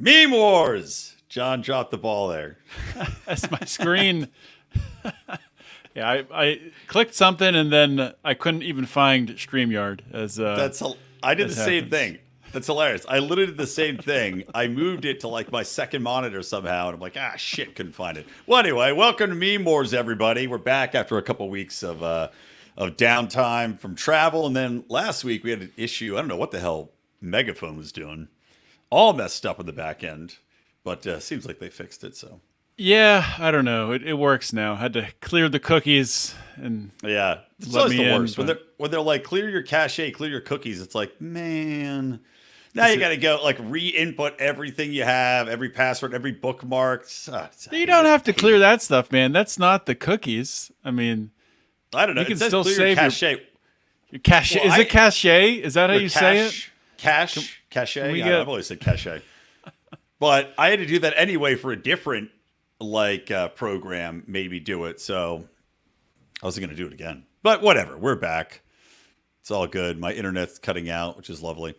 Meme Wars. John dropped the ball there. That's my screen. Yeah, I clicked something and then I couldn't even find StreamYard I did the as same happens. thing. That's hilarious. I literally did the same thing. I moved it to like my second monitor somehow, and I'm like, shit, couldn't find it. Well, anyway, welcome to Meme Wars, everybody. We're back after a couple weeks of downtime from travel, and then last week we had an issue. I don't know what the hell Megaphone was doing. All messed up in the back end, but seems like they fixed it. So Yeah, I don't know. It works now. Had to clear the cookies and yeah, it's let always me the in. worst when But they're like clear your cache, clear your cookies. It's like, man. Now you got to go like re-input everything you have, every password, every bookmark. you don't have to clear that stuff, man. That's not the cookies. I mean, I don't know. you It can says still clear save cache. your cache. Well, Is it cache? Is that how you say it? Cache. we I've always said cache. But I had to do that anyway for a different program. Maybe do it. So I wasn't going to do it again. But whatever. We're back. It's all good. My internet's cutting out, which is lovely.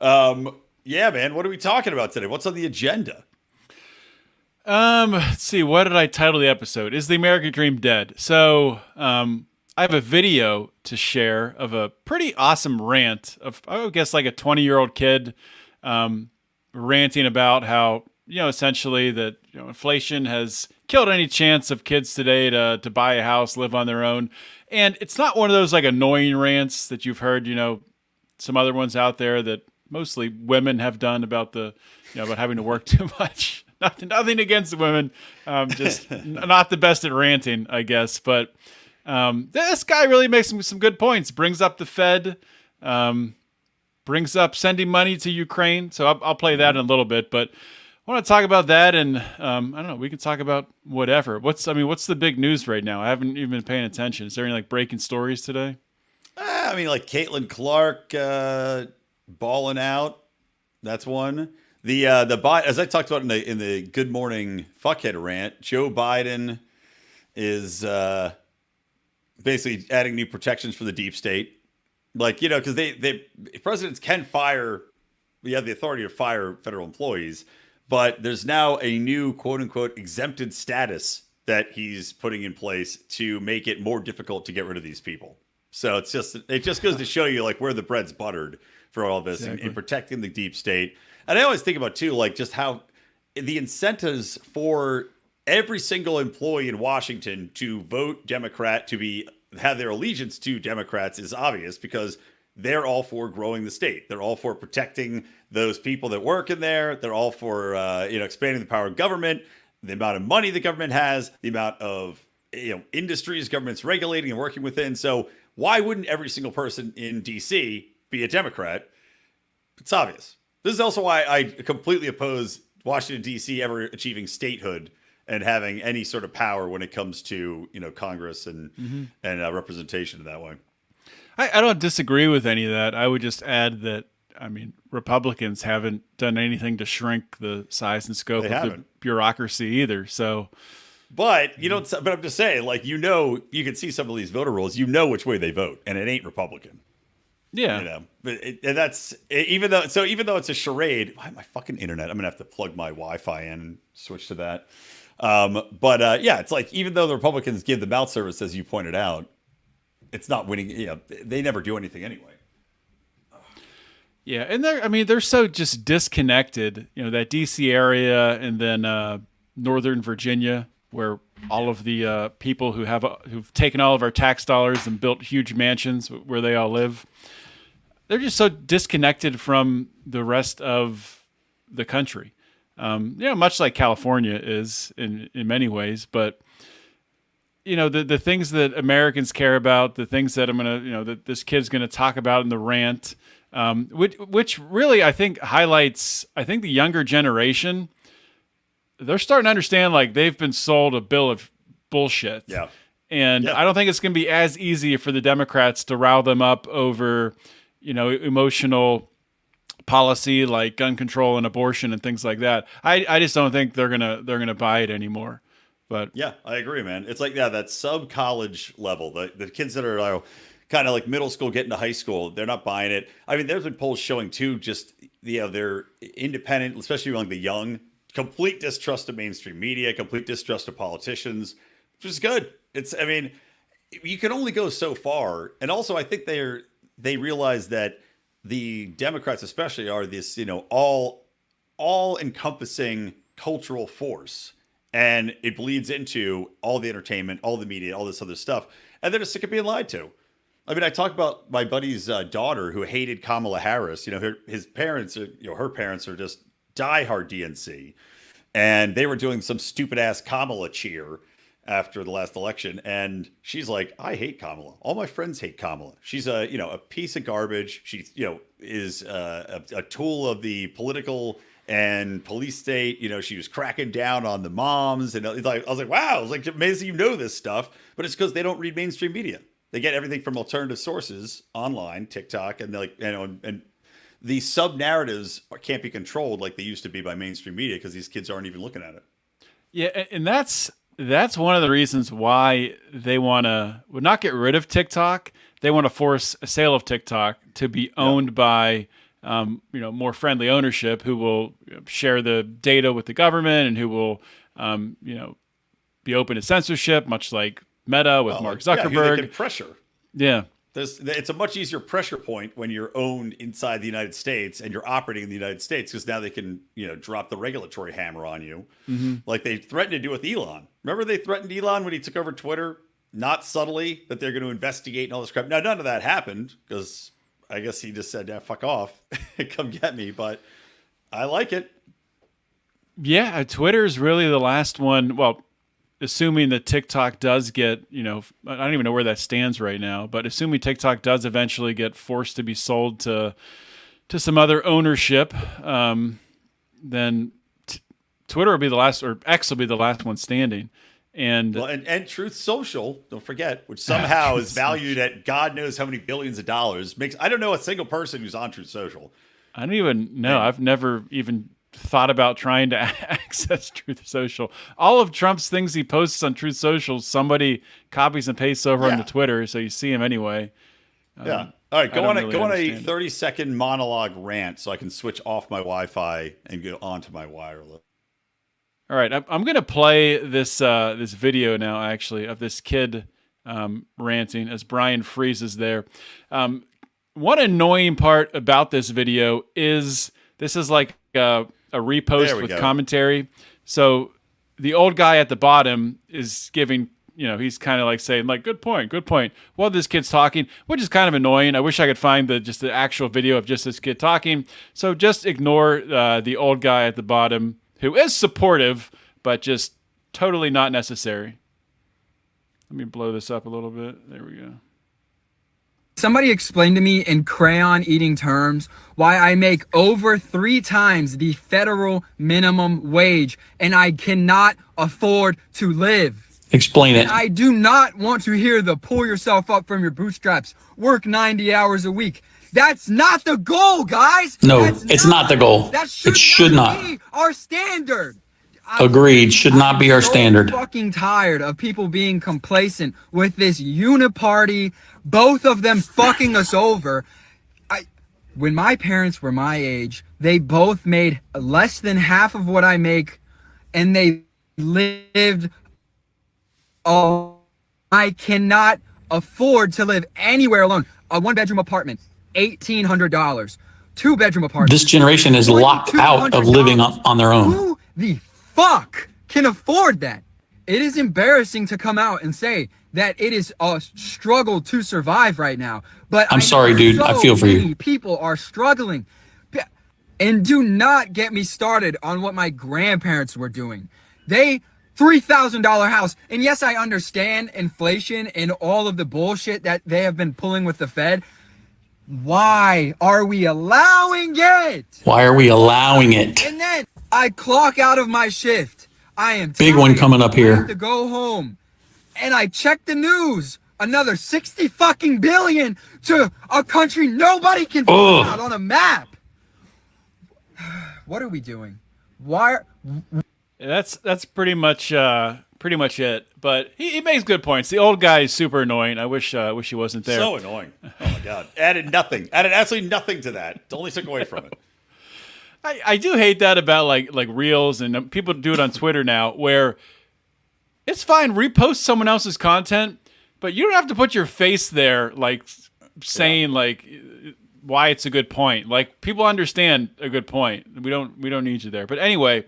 Yeah, man. What are we talking about today? What's on the agenda? Let's see. What did I title the episode? Is the American Dream dead? So, I have a video to share of a pretty awesome rant of, I would guess, like a 20-year-old kid, ranting about how, essentially that, inflation has killed any chance of kids today to buy a house, live on their own. And it's not one of those like annoying rants that you've heard, some other ones out there that mostly women have done about about having to work too much. Nothing against women, just not the best at ranting, I guess. But this guy really makes some good points. Brings up the Fed, brings up sending money to Ukraine. So I'll play that in a little bit. But I want to talk about that, and I don't know. We can talk about whatever. What's the big news right now? I haven't even been paying attention. Is there any like breaking stories today? I mean, like Caitlin Clark balling out. That's one. As I talked about in the Good Morning Fuckhead rant, Joe Biden is basically adding new protections for the deep state. Like, because they presidents can fire. We have the authority to fire federal employees, but there's now a new quote unquote exempted status that he's putting in place to make it more difficult to get rid of these people. So it just goes to show you like where the bread's buttered for all this in protecting the deep state. And I always think about too, like just how the incentives for every single employee in Washington to vote Democrat, have their allegiance to Democrats is obvious because they're all for growing the state. They're all for protecting those people that work in there. They're all for expanding the power of government, the amount of money the government has, the amount of industries government's regulating and working within. So why wouldn't every single person in DC be a Democrat? It's obvious. This is also why I completely oppose Washington, D.C. ever achieving statehood and having any sort of power when it comes to, Congress and representation in that way. I don't disagree with any of that. I would just add that, I mean, Republicans haven't done anything to shrink the size and scope of the bureaucracy either. So, but but I'm just saying, like, you can see some of these voter rolls, which way they vote, and it ain't Republican. Yeah. And that's even though it's a charade. Why my fucking internet? I'm gonna have to plug my Wi-Fi in and switch to that. Yeah, it's like even though the Republicans give the mouth service, as you pointed out, it's not winning. They never do anything anyway. Yeah, and they're so just disconnected. That D.C. area and then Northern Virginia, where all of the people who've taken all of our tax dollars and built huge mansions where they all live. They're just so disconnected from the rest of the country. Much like California is in many ways, but the things that Americans care about, the things that that this kid's gonna talk about in the rant, which really I think highlights the younger generation. They're starting to understand like they've been sold a bill of bullshit. Yeah. And I don't think it's going to be as easy for the Democrats to rile them up over emotional policy like gun control and abortion and things like that. I just don't think they're gonna buy it anymore. But yeah, I agree, man. It's like that sub college level, the kids that are kind of like middle school getting to high school, they're not buying it. I mean, there's been polls showing too, just they're independent, especially among the young. Complete distrust of mainstream media, complete distrust of politicians, which is good. I mean, you can only go so far. And also, I think they realize that the Democrats, especially, are this all encompassing cultural force, and it bleeds into all the entertainment, all the media, all this other stuff, and they're just sick of being lied to. I mean, I talk about my buddy's daughter who hated Kamala Harris. His parents, her parents are just diehard DNC, and they were doing some stupid ass Kamala cheer after the last election, and she's like, I hate Kamala. All my friends hate Kamala. She's a piece of garbage. She is a tool of the political and police state. She was cracking down on the moms, and I was like, wow, it's like amazing this stuff. But it's because they don't read mainstream media. They get everything from alternative sources online, TikTok, and and the sub narratives can't be controlled like they used to be by mainstream media because these kids aren't even looking at it. Yeah, and that's one of the reasons why they would not get rid of TikTok. They want to force a sale of TikTok to be owned by more friendly ownership, who will share the data with the government and who will be open to censorship, much like Meta with Mark Zuckerberg. Who they can pressure. Yeah. It's a much easier pressure point when you're owned inside the United States and you're operating in the United States, because now they can, drop the regulatory hammer on you, like they threatened to do with Elon. Remember they threatened Elon when he took over Twitter, not subtly, that they're going to investigate and all this crap. Now, none of that happened because I guess he just said, fuck off, come get me. But I like it. Yeah, Twitter is really the last one. Well, assuming that TikTok does get, I don't even know where that stands right now, but assuming TikTok does eventually get forced to be sold to some other ownership, then Twitter will be the last, or X will be the last one standing. And Truth Social, don't forget, which somehow is valued at God knows how many billions of dollars. I don't know a single person who's on Truth Social. I don't even know. I've never even thought about trying to access Truth Social. All of Trump's things he posts on Truth Social, somebody copies and pastes over onto Twitter, so you see him anyway. Yeah. All right, go on a 30-second monologue rant so I can switch off my Wi-Fi and go onto my wireless. All right, I'm going to play this video now, actually, of this kid ranting as Brian freezes there. One annoying part about this video is this is like a repost with commentary. So the old guy at the bottom is giving, he's kind of like saying like, good point. While this kid's talking, which is kind of annoying. I wish I could find the actual video of just this kid talking. So just ignore the old guy at the bottom, who is supportive, but just totally not necessary. Let me blow this up a little bit. There we go. Somebody explained to me in crayon eating terms why I make over 3 times the federal minimum wage and I cannot afford to live. Explain it. I do not want to hear the pull yourself up from your bootstraps, work 90 hours a week. That's not the goal, guys. No, it's not the goal. That should not be our standard. Agreed. Should not be our standard. I'm fucking tired of people being complacent with this uniparty, both of them fucking us over. When my parents were my age, they both made less than half of what I make, and they lived. I cannot afford to live anywhere alone. A 1-bedroom apartment, $1,800. 2-bedroom apartment. This generation is locked out of living on their own. Who the fuck can afford that? It is embarrassing to come out and say that it is a struggle to survive right now. But I'm sorry, dude. I feel for you. People are struggling. And do not get me started on what my grandparents were doing. They $3,000 house. And yes, I understand inflation and all of the bullshit that they have been pulling with the Fed. Why are we allowing it? Why are we allowing it? And then I clock out of my shift. I am big one coming up here. I have to go home. And I check the news. Another 60 fucking billion to a country nobody can put out on a map. What are we doing? Why? That's pretty much it. But he makes good points. The old guy is super annoying. I wish he wasn't there. So annoying. Oh my god. Added absolutely nothing to that. It only took away from it. I do hate that about like reels, and people do it on Twitter now, where it's fine, repost someone else's content, but you don't have to put your face there, like saying like why it's a good point. Like, people understand a good point. We don't need you there. But anyway,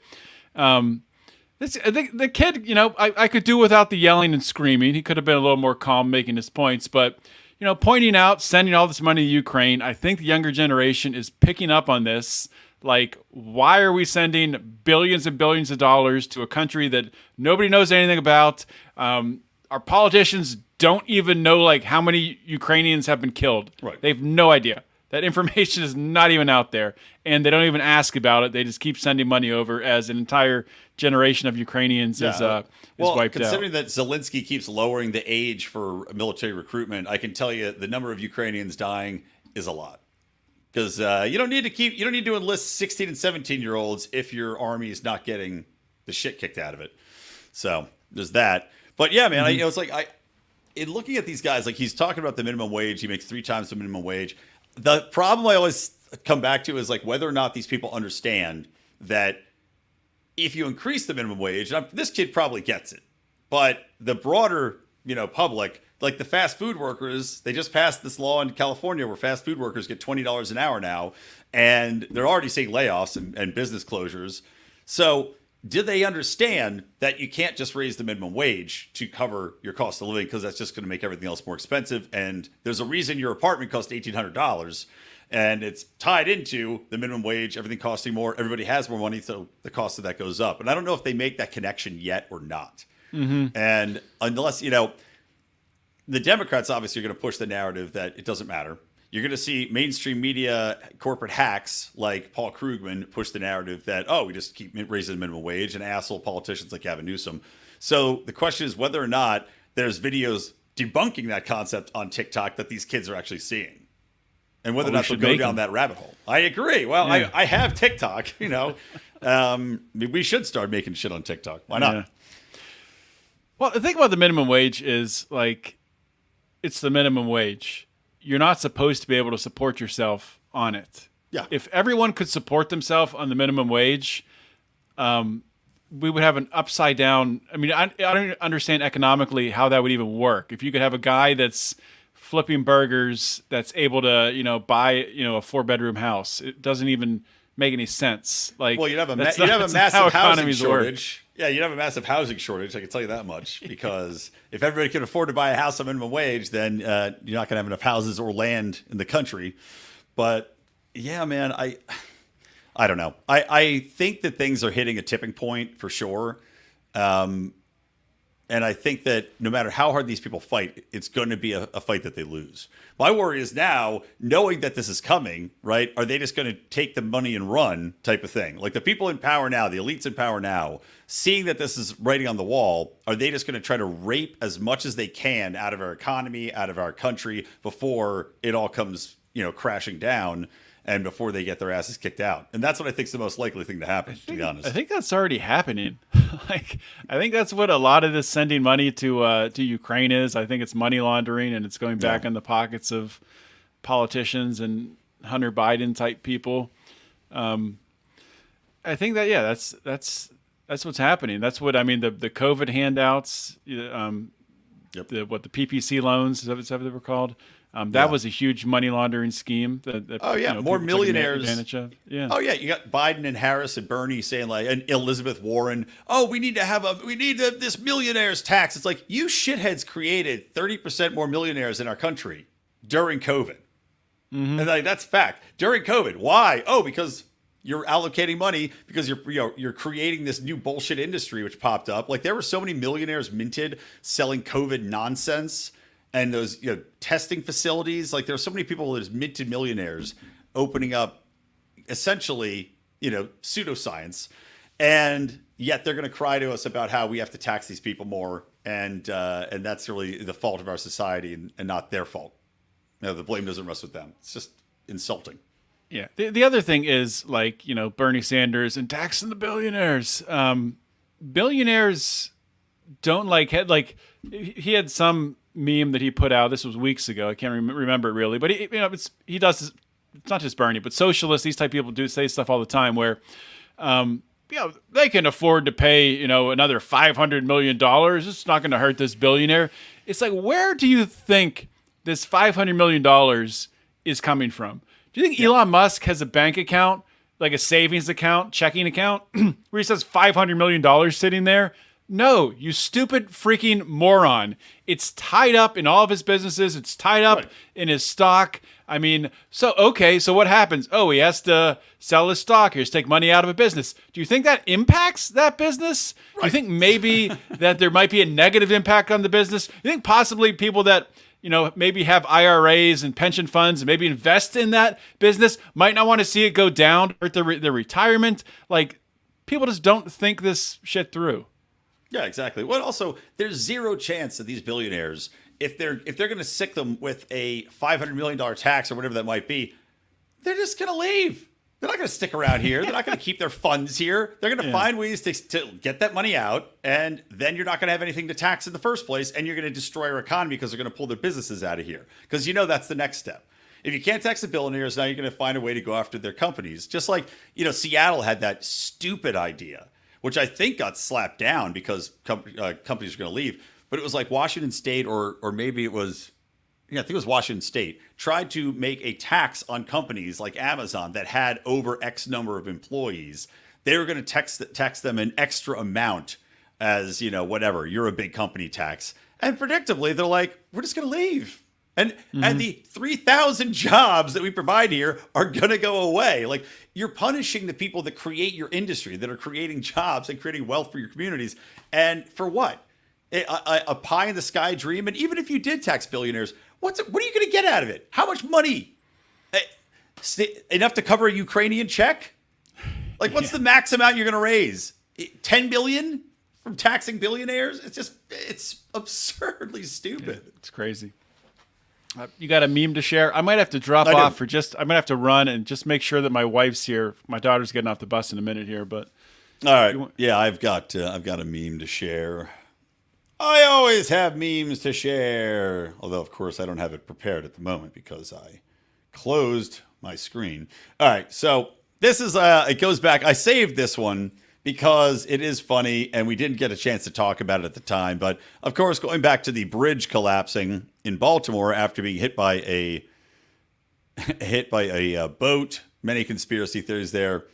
the kid, I could do without the yelling and screaming. He could have been a little more calm making his points, but pointing out, sending all this money to Ukraine, I think the younger generation is picking up on this. Like, why are we sending billions and billions of dollars to a country that nobody knows anything about? Our politicians don't even know like how many Ukrainians have been killed. Right. They have no idea. That information is not even out there, and they don't even ask about it. They just keep sending money over as an entire generation of Ukrainians is wiped considering out. that Zelensky keeps lowering the age for military recruitment, I can tell you the number of Ukrainians dying is a lot. Because you don't need to enlist 16 and 17-year-olds if your army is not getting the shit kicked out of it. So there's that. But yeah, man, it's like in looking at these guys, like he's talking about the minimum wage, he makes 3 times the minimum wage. The problem I always come back to is like whether or not these people understand that if you increase the minimum wage, and this kid probably gets it, but the broader public, like the fast food workers, they just passed this law in California where fast food workers get $20 an hour now, and they're already seeing layoffs and business closures. So do they understand that you can't just raise the minimum wage to cover your cost of living, because that's just going to make everything else more expensive? And there's a reason your apartment costs $1,800, and it's tied into the minimum wage, everything costing more, everybody has more money, so the cost of that goes up. And I don't know if they make that connection yet or not. And unless, the Democrats obviously are going to push the narrative that it doesn't matter. You're going to see mainstream media corporate hacks like Paul Krugman push the narrative that, we just keep raising the minimum wage, and asshole politicians like Gavin Newsom. So the question is whether or not there's videos debunking that concept on TikTok that these kids are actually seeing, and whether or not they'll go down that rabbit hole. I agree. Well, yeah. I have TikTok, we should start making shit on TikTok. Why not? Yeah. Well, the thing about the minimum wage is like, it's the minimum wage. You're not supposed to be able to support yourself on it. Yeah. If everyone could support themselves on the minimum wage, we would have an upside down. I mean, I don't understand economically how that would even work. If you could have a guy that's flipping burgers that's able to, buy, a 4-bedroom house, it doesn't even make any sense. Like, well, you'd have a massive housing shortage. Yeah, you'd have a massive housing shortage, I can tell you that much. Because if everybody could afford to buy a house on minimum wage, then you're not going to have enough houses or land in the country. But yeah, man, I don't know. I think that things are hitting a tipping point for sure. And I think that no matter how hard these people fight, it's going to be a fight that they lose. My worry is now, knowing that this is coming, right? Are they just going to take the money and run type of thing? Like the people in power now, the elites in power now, seeing that this is writing on the wall, are they just going to try to rape as much as they can out of our economy, out of our country, before it all comes, crashing down? And before they get their asses kicked out. And that's what I think is the most likely thing to happen, to be honest. I think that's already happening. I think that's what a lot of this sending money to Ukraine is. I think it's money laundering, and it's going back in the pockets of politicians and Hunter Biden type people. I think that, that's what's happening. That's what, the COVID handouts, the PPC loans, is that what they were called? That was a huge money laundering scheme. More millionaires. Advantage of. Yeah. Oh yeah, you got Biden and Harris and Bernie saying and Elizabeth Warren. We need this millionaires tax. It's like, you shitheads created 30% more millionaires in our country during COVID, and that's fact. During COVID, why? Because you're allocating money, because you're creating this new bullshit industry which popped up. Like, there were so many millionaires minted selling COVID nonsense. And those testing facilities, like there's so many people that is minted millionaires opening up essentially pseudoscience, and yet they're going to cry to us about how we have to tax these people more, and that's really the fault of our society and not their fault. The blame doesn't rest with them. It's just insulting. Yeah. The other thing is Bernie Sanders and taxing the billionaires. Billionaires don't he had some meme that he put out. This was weeks ago. I can't remember it really, but he does it's not just Bernie, but socialists, these type of people do say stuff all the time where, they can afford to pay, another $500 million. It's not going to hurt this billionaire. It's like, where do you think this $500 million is coming from? Do you think Elon Musk has a bank account, like a savings account, checking account, where he says $500 million sitting there? No, you stupid freaking moron. It's tied up in all of his businesses. It's tied up in his stock. I mean, so what happens? Oh, he has to sell his stock. He has to take money out of a business. Do you think that impacts that business? Right. Do you think maybe that there might be a negative impact on the business? Do you think possibly people that, maybe have IRAs and pension funds and maybe invest in that business might not want to see it go down or their retirement? Like, people just don't think this shit through. Yeah, exactly. Well, also, there's zero chance that these billionaires, if they're going to sick them with a $500 million tax or whatever that might be, they're just going to leave. They're not going to stick around here. They're not going to keep their funds here. They're going to find ways to get that money out, and then you're not going to have anything to tax in the first place, and you're going to destroy our economy because they're going to pull their businesses out of here. Because that's the next step. If you can't tax the billionaires, now you're going to find a way to go after their companies. Just like, Seattle had that stupid idea, which I think got slapped down because companies are going to leave. But it was like Washington State, or maybe it was, I think it was Washington State, tried to make a tax on companies like Amazon that had over X number of employees. They were going to tax them an extra amount as, whatever, you're a big company tax. And predictably, they're like, we're just going to leave. And the 3,000 jobs that we provide here are going to go away. Like, you're punishing the people that create your industry, that are creating jobs and creating wealth for your communities. And for what? A pie in the sky dream? And even if you did tax billionaires, what are you going to get out of it? How much money? Enough to cover a Ukrainian check? Like, what's the max amount you're going to raise? 10 billion from taxing billionaires? It's absurdly stupid. Yeah, it's crazy. You got a meme to share? I might have to drop off I might have to run and just make sure that my wife's here. My daughter's getting off the bus in a minute here, but. All right. Yeah, I've got a meme to share. I always have memes to share. Although, of course, I don't have it prepared at the moment because I closed my screen. All right. So this is, it goes back. I saved this one because it is funny and we didn't get a chance to talk about it at the time. But of course, going back to the bridge collapsing in Baltimore after being hit by a boat, many conspiracy theories there.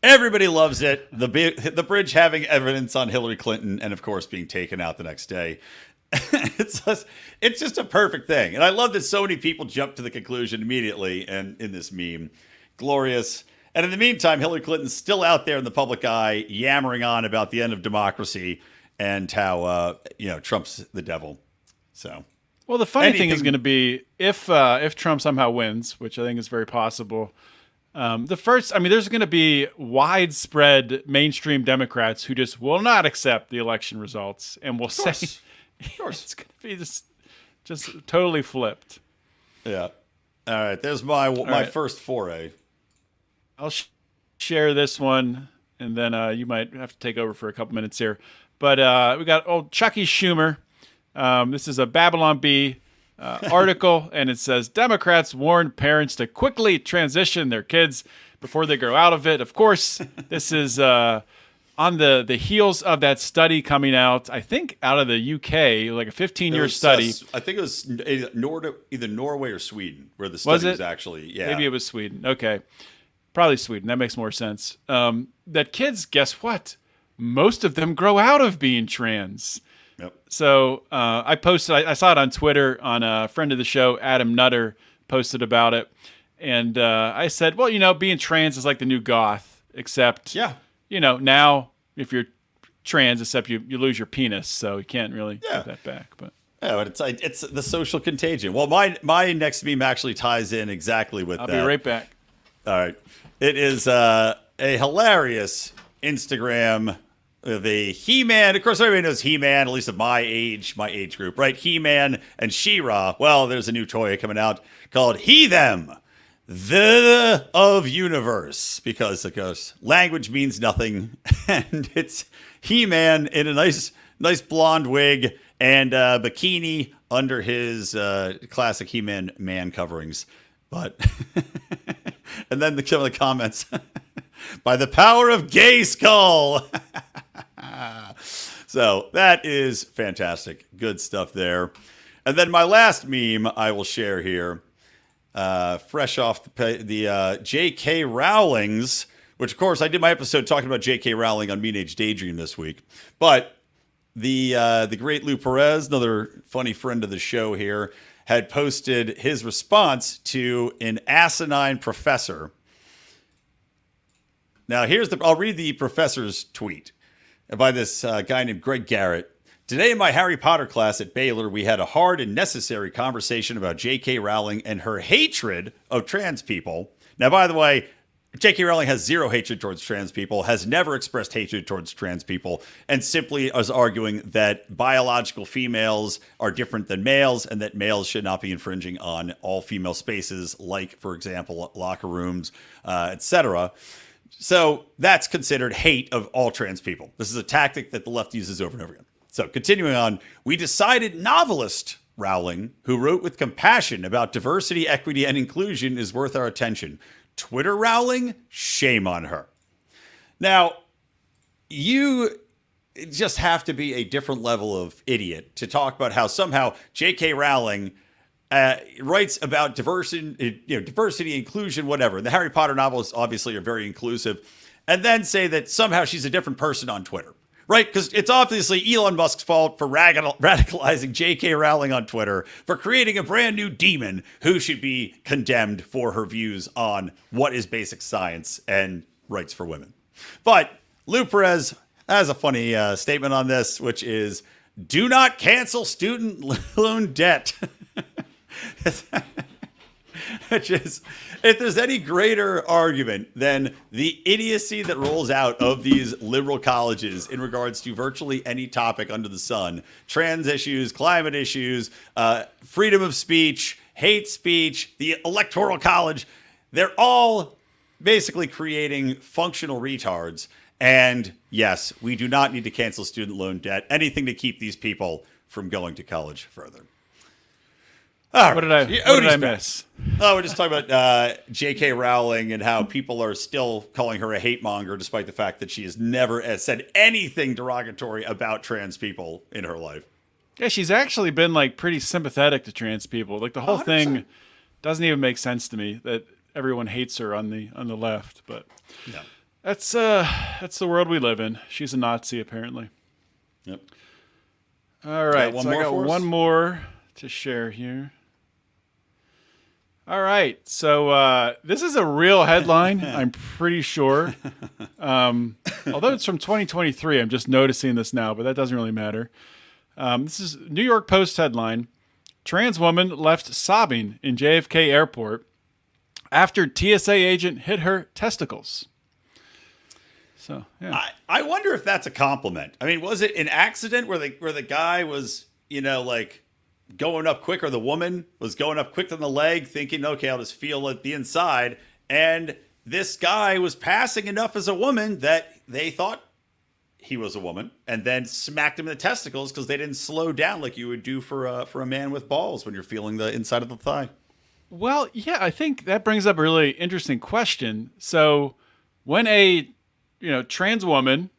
Everybody loves it. The bridge having evidence on Hillary Clinton and, of course, being taken out the next day. It's just a perfect thing. And I love that so many people jump to the conclusion immediately and in this meme. Glorious. And in the meantime, Hillary Clinton's still out there in the public eye yammering on about the end of democracy and how, Trump's the devil. So, well, the funny thing is going to be if Trump somehow wins, which I think is very possible. There's going to be widespread mainstream Democrats who just will not accept the election results and will say of course. It's going to be just totally flipped. Yeah. All right. There's my first foray. I'll share this one, and then you might have to take over for a couple minutes here. But we got old Chucky Schumer. This is a Babylon Bee article, and it says, Democrats warn parents to quickly transition their kids before they grow out of it. Of course, this is on the heels of that study coming out, I think, out of the UK, like a 15-year study. I think it was either Norway or Sweden, where the study was actually, yeah. Maybe it was Sweden. Okay. Probably Sweden. That makes more sense. That kids, guess what? Most of them grow out of being trans. Yep. So I saw it on Twitter on a friend of the show, Adam Nutter, posted about it. And I said, well, being trans is like the new goth, except, now if you're trans, except you lose your penis. So you can't really get that back. But yeah, but it's the social contagion. Well, my next meme actually ties in exactly with that. I'll be right back. All right. It is a hilarious Instagram of a He-Man. Of course, everybody knows He-Man, at least of my age group, right? He-Man and She-Ra. Well, there's a new toy coming out called He-Them, the of universe, because, of course, language means nothing. And it's He-Man in a nice blonde wig and bikini under his classic He-Man man coverings. But and then some of the comments by the power of Gay Skull. So that is fantastic. Good stuff there. And then my last meme I will share here, fresh off the J.K. Rowling's, which of course I did my episode talking about J.K. Rowling on Mean Age Daydream this week. But the great Lou Perez, another funny friend of the show here, had posted his response to an asinine professor. Now I'll read the professor's tweet by this guy named Greg Garrett. Today in my Harry Potter class at Baylor, we had a hard and necessary conversation about J.K. Rowling and her hatred of trans people. Now, by the way, J.K. Rowling has zero hatred towards trans people, has never expressed hatred towards trans people, and simply is arguing that biological females are different than males and that males should not be infringing on all female spaces, like, for example, locker rooms, etc. So that's considered hate of all trans people. This is a tactic that the left uses over and over again. So continuing on, we decided novelist Rowling, who wrote with compassion about diversity, equity, and inclusion, is worth our attention. Twitter Rowling, shame on her. Now, you just have to be a different level of idiot to talk about how somehow J.K. Rowling writes about diversity, inclusion, whatever. The Harry Potter novels obviously are very inclusive, and then say that somehow she's a different person on Twitter, right? Because it's obviously Elon Musk's fault for radicalizing J.K. Rowling on Twitter, for creating a brand new demon who should be condemned for her views on what is basic science and rights for women. But Lou Perez has a funny statement on this, which is, do not cancel student loan debt. Which is, if there's any greater argument than the idiocy that rolls out of these liberal colleges in regards to virtually any topic under the sun, trans issues, climate issues, freedom of speech, hate speech, the electoral college, they're all basically creating functional retards. And yes, we do not need to cancel student loan debt, anything to keep these people from going to college further. What did I miss? Oh, we're just talking about J.K. Rowling and how people are still calling her a hate monger, despite the fact that she has never said anything derogatory about trans people in her life. Yeah, she's actually been like pretty sympathetic to trans people. Like the whole 100%. thing doesn't even make sense to me that everyone hates her on the left. But No. that's the world we live in. She's a Nazi apparently. Yep. All right, Got one so I more got for us? one more to share here. All right, so this is a real headline, I'm pretty sure. Although it's from 2023, I'm just noticing this now, but that doesn't really matter. This is New York Post headline. Trans woman left sobbing in JFK airport after TSA agent hit her testicles. So, yeah. I wonder if that's a compliment. I mean, was it an accident where the guy was, like going up quick, or the woman was going up quick on the leg, thinking, okay, I'll just feel it the inside, and this guy was passing enough as a woman that they thought he was a woman, and then smacked him in the testicles because they didn't slow down like you would do for a man with balls when you're feeling the inside of the thigh. Well, yeah, I think that brings up a really interesting question. So when a trans woman,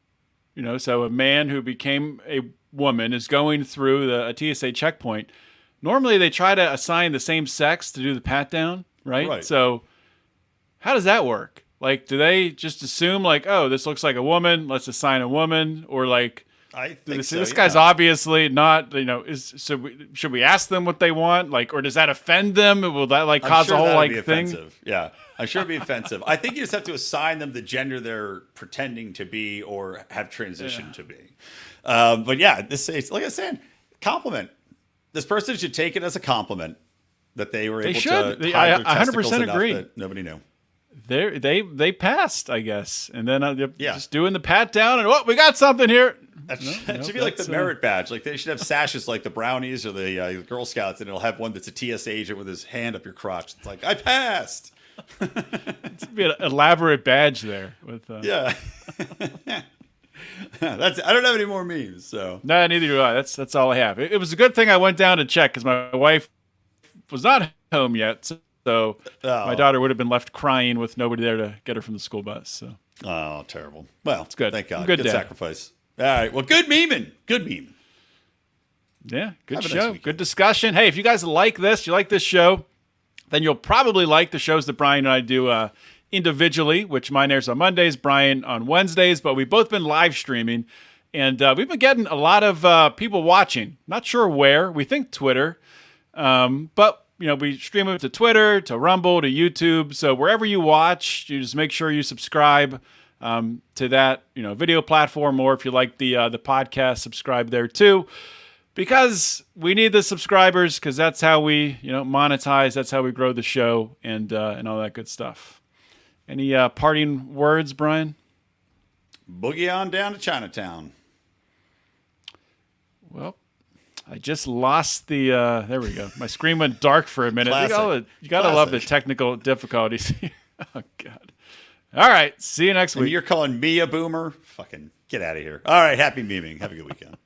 so a man who became a woman is going through a TSA checkpoint, normally they try to assign the same sex to do the pat down, right? Right. So how does that work? Like, do they just assume like, oh, this looks like a woman, let's assign a woman? Or like, I think this guy's obviously not, should we ask them what they want? Like, or does that offend them? Will that like cause a whole that'd like be thing? offensive. Yeah, I'm sure it'd be offensive. I think you just have to assign them the gender they're pretending to be or have transitioned to be. But yeah, this is, like I said, compliment. This person should take it as a compliment that they were able to hide their I testicles 100% enough agree. that nobody knew. They passed, I guess, and then just doing the pat down and we got something here. That should be like the merit badge. Like they should have sashes like the Brownies or the Girl Scouts, and it'll have one that's a TSA agent with his hand up your crotch. It's like, I passed. It'd be an elaborate badge there with. Yeah. I don't have any more memes, so. No, neither do I. That's all I have. It was a good thing I went down to check because my wife was not home yet, So Oh. my daughter would have been left crying with nobody there to get her from the school bus. So Oh, terrible. Well, it's good. Thank God. Good Good dad. sacrifice. All right. Well, good memeing. Good memeing. yeah, good Have a nice show. weekend. Good discussion. Hey, if you guys like this, you like this show, then you'll probably like the shows that Brian and I do individually, which mine airs on Mondays, Brian on Wednesdays, but we've both been live streaming. And we've been getting a lot of people watching. Not sure where. We think Twitter. But, we stream it to Twitter, to Rumble, to YouTube. So wherever you watch, you just make sure you subscribe to that, video platform. Or if you like the podcast, subscribe there too. Because we need the subscribers, because that's how we, monetize. That's how we grow the show and all that good stuff. Any parting words, Brian? Boogie on down to Chinatown. Well, I just lost the. There we go. My screen went dark for a minute. Classic. You gotta love the Classic. technical difficulties. Oh God! All right. See you next And week. you're calling me a boomer? Fucking get out of here. All right. Happy memeing. Have a good weekend.